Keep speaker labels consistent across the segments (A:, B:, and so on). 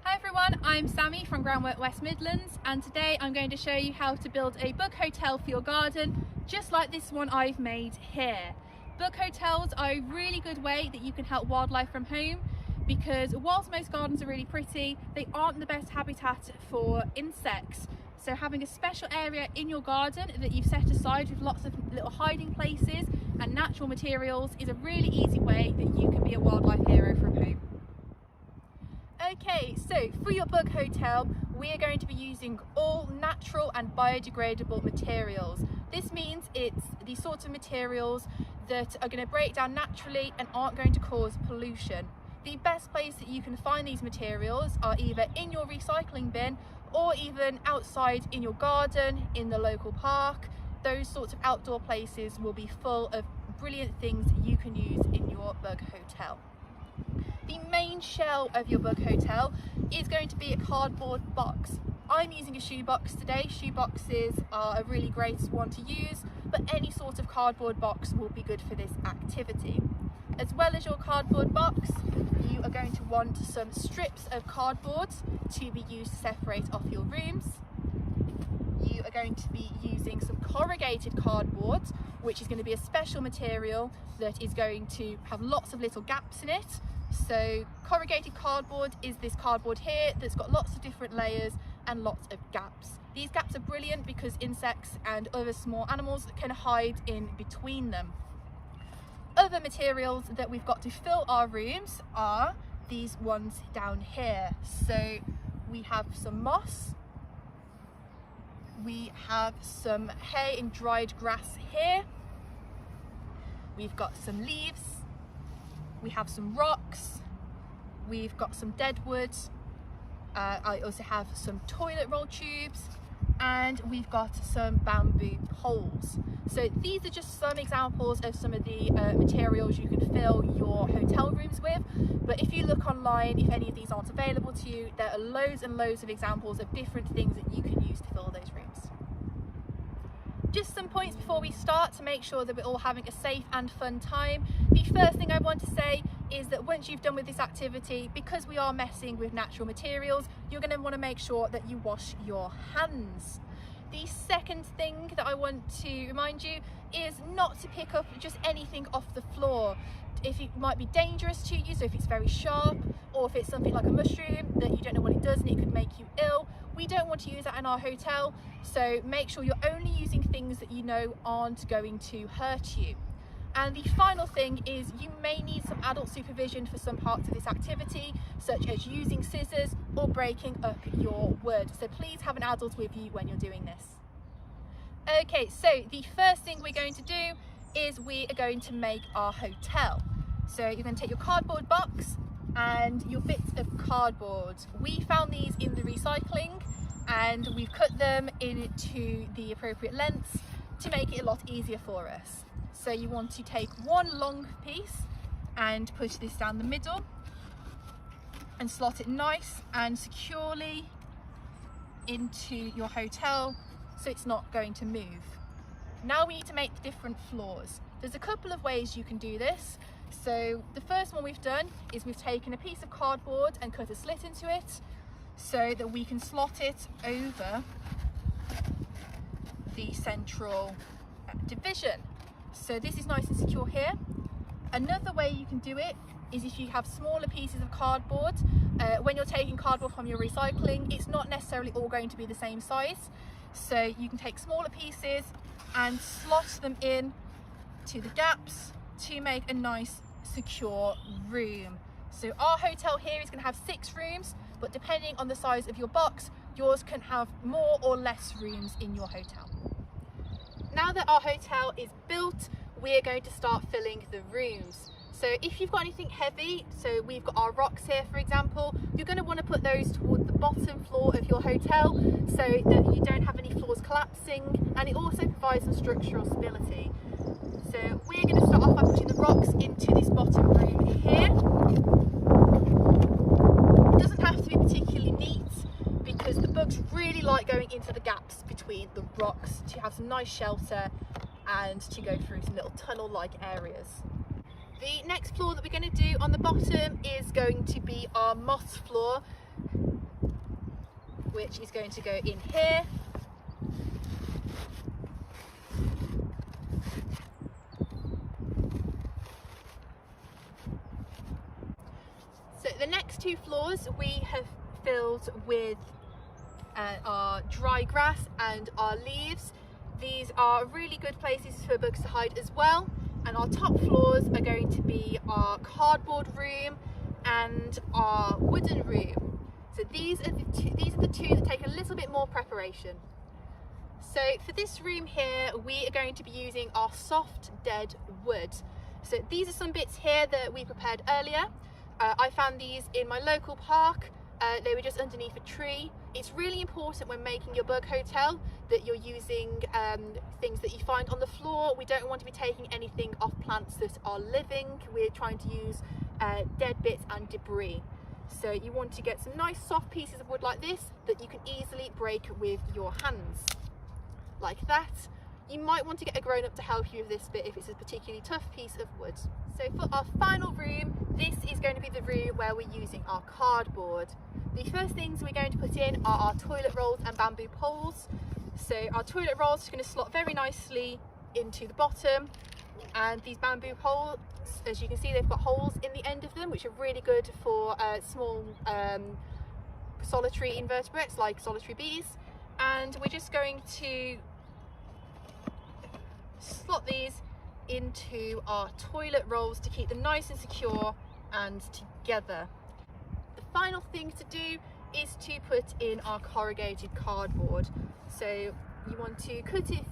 A: Hi everyone, I'm Sammy from Groundwork West Midlands, and today I'm going to show you how to build a bug hotel for your garden, just like this one I've made here. Bug hotels are a really good way that you can help wildlife from home, because whilst most gardens are really pretty, they aren't the best habitat for insects. So having a special area in your garden that you've set aside with lots of little hiding places and natural materials is a really easy way that you can be a wildlife hero from home. Okay, so for your bug hotel, we are going to be using all natural and biodegradable materials. This means it's the sorts of materials that are going to break down naturally and aren't going to cause pollution. The best place that you can find these materials are either in your recycling bin or even outside in your garden, in the local park. Those sorts of outdoor places will be full of brilliant things you can use in your bug hotel. The main shell of your bug hotel is going to be a cardboard box. I'm using a shoebox today. Shoeboxes are a really great one to use, but any sort of cardboard box will be good for this activity. As well as your cardboard box, you are going to want some strips of cardboard to be used to separate off your rooms. You are going to be using some corrugated cardboard, which is going to be a special material that is going to have lots of little gaps in it. So corrugated cardboard is this cardboard here that's got lots of different layers and lots of gaps. These gaps are brilliant because insects and other small animals can hide in between them. Other materials that we've got to fill our rooms are these ones down here. So we have some moss, we have some hay and dried grass here, we've got some leaves, we have some rocks, we've got some dead wood, I also have some toilet roll tubes, and we've got some bamboo poles. So these are just some examples of some of the materials you can fill your hotel rooms with, but if you look online, if any of these aren't available to you, there are loads and loads of examples of different things that you can use to fill those rooms. Just some points before we start to make sure that we're all having a safe and fun time. The first thing I want to say is that once you've done with this activity, because we are messing with natural materials, you're going to want to make sure that you wash your hands. The second thing that I want to remind you is not to pick up just anything off the floor. If it might be dangerous to you, so if it's very sharp, or if it's something like a mushroom that you don't know what it does and it could make you ill, we don't want to use that in our hotel, so make sure you're only using things that you know aren't going to hurt you. And the final thing is you may need some adult supervision for some parts of this activity, such as using scissors or breaking up your wood. So please have an adult with you when you're doing this. Okay, so the first thing we're going to do is we are going to make our hotel. So you're going to take your cardboard box and your bits of cardboard. We found these in the recycling and we've cut them into the appropriate lengths to make it a lot easier for us. So you want to take one long piece and push this down the middle and slot it nice and securely into your hotel so it's not going to move. Now we need to make the different floors. There's a couple of ways you can do this. So the first one we've done is we've taken a piece of cardboard and cut a slit into it so that we can slot it over the central division. So this is nice and secure here. Another way you can do it is if you have smaller pieces of cardboard. When you're taking cardboard from your recycling, it's not necessarily all going to be the same size. So you can take smaller pieces and slot them in to the gaps to make a nice secure room. So our hotel here is going to have 6 rooms, but depending on the size of your box, yours can have more or less rooms in your hotel. Now that our hotel is built, we're going to start filling the rooms. So if you've got anything heavy, so we've got our rocks here for example, you're going to want to put those toward the bottom floor of your hotel so that you don't have any floors collapsing, and it also provides some structural stability. So we're going to start off by putting the rocks into this bottom room here. It doesn't have to be particularly neat because the bugs really like going into the gaps between the rocks to have some nice shelter and to go through some little tunnel-like areas. The next floor that we're going to do on the bottom is going to be our moss floor. which is going to go in here. So the next 2 floors we have filled with our dry grass and our leaves. These are really good places for bugs to hide as well. And our top floors are going to be our cardboard room and our wooden room. So these are the two that take a little bit more preparation. So for this room here, we are going to be using our soft dead wood. So these are some bits here that we prepared earlier. I found these in my local park. They were just underneath a tree. It's really important when making your bug hotel that you're using things that you find on the floor. We don't want to be taking anything off plants that are living. We're trying to use dead bits and debris. So you want to get some nice soft pieces of wood like this that you can easily break with your hands, like that. You might want to get a grown-up to help you with this bit if it's a particularly tough piece of wood. So for our final room, this is going to be the room where we're using our cardboard. The first things we're going to put in are our toilet rolls and bamboo poles. So our toilet rolls are going to slot very nicely into the bottom, and these bamboo poles, as you can see, they've got holes in the end of them, which are really good for small solitary invertebrates like solitary bees. And we're just going to slot these into our toilet rolls to keep them nice and secure and together. The final thing to do is to put in our corrugated cardboard. So you want to cut it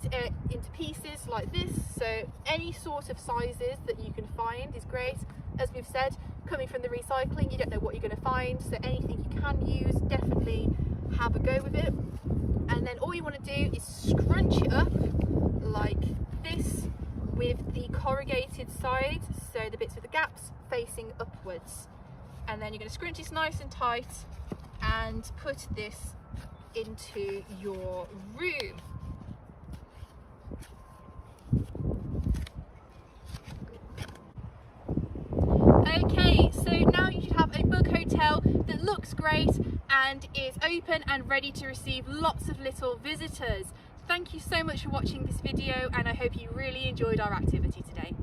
A: into pieces like this, so any sort of sizes that you can find is great. As we've said, coming from the recycling, you don't know what you're going to find, so anything you can use, definitely have a go with it. And then all you want to do is scrunch it up like this with the corrugated side, so the bits with the gaps facing upwards. And then you're going to scrunch this nice and tight and put this into your room. Okay, so now you should have a bug hotel that looks great and is open and ready to receive lots of little visitors. Thank you so much for watching this video, and I hope you really enjoyed our activity today.